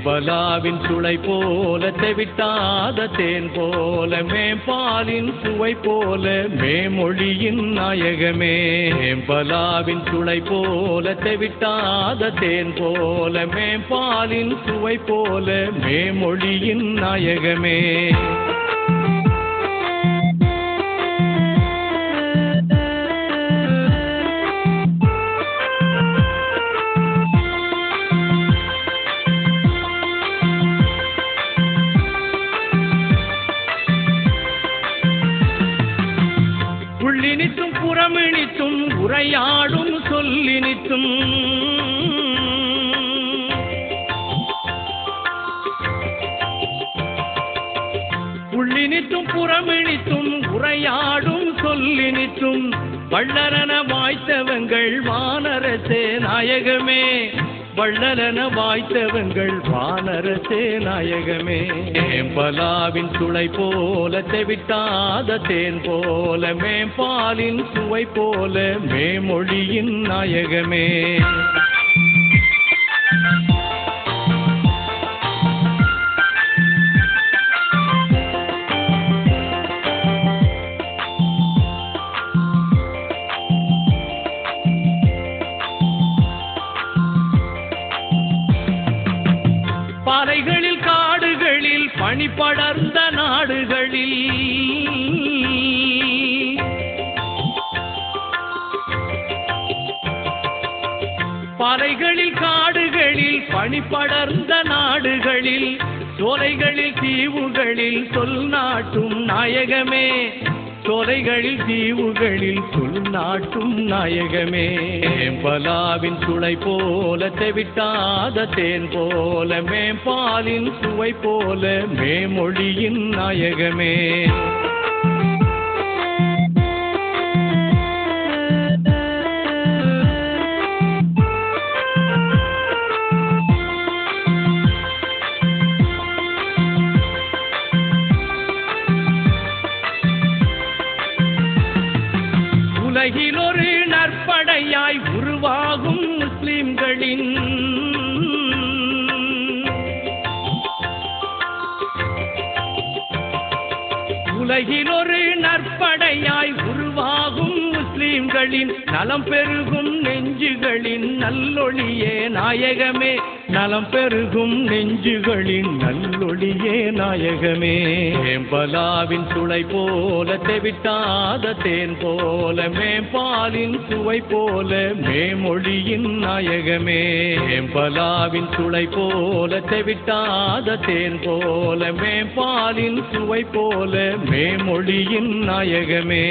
மேம்பலாவின் சுளை போல தெவிட்டாத தேன் போல மேம்பாலின் சுவை போல மேமொழியின் நாயகமே மேம்பலாவின் சுளை போல தெவிட்டாத தேன் போல மேம்பாலின் சுவை போல மேமொழியின் நாயகமே உள்ளினித்தும் புறமினித்தும் உரையாடும் சொல்லினித்தும் உள்ளினித்தும் புறமினித்தும் உரையாடும் சொல்லினித்தும் வள்ளலன வாய்த்தவங்கள் வானரசே நாயகமே வள்ளலன வாய்த்தவங்கள் வானரசே நாயகமே மேம்பலாவின் சுளை போல தெவிட்டாத தேன் போல மேம்பாலின் சுவை போல மேமொழியின் நாயகமே பாலைகளில் காடுகளில் பனி படர்ந்த நாடுகளில் பாலைகளில் காடுகளில் பனி படர்ந்த நாடுகளில் சோலைகளில் தீவுகளில் சொல் நாட்டும் நாயகமே சோலைகளில் தீவுகளில் சொல் நாட்டும் நாயகமே மேம்பலாவின் சுளை போல தெவிட்டாத தேன் போல மேம்பாலின் சுவை போல மேமொழியின் நாயகமே உலகில் ஒரு நற்படையாய் உருவாகும் முஸ்லிம்களின் உலகில் ஒரு நற்படையாய் உருவாகும் முஸ்லிம்களின் நலம் பெருகும் நெஞ்சுகளின் நல்லொளியே நாயகமே நலம் பெருகும் நெஞ்சுகளின் நல்லொளியே நாயகமே மேம்பலாவின் சுளை போல தெவிட்டாத தேன் போல மேம்பாலின் சுவை போல மேமொழியின் நாயகமே மேம்பலாவின் சுளை போல தெவிட்டாத தேன் போல மேம்பாலின் சுவை போல மேமொழியின் நாயகமே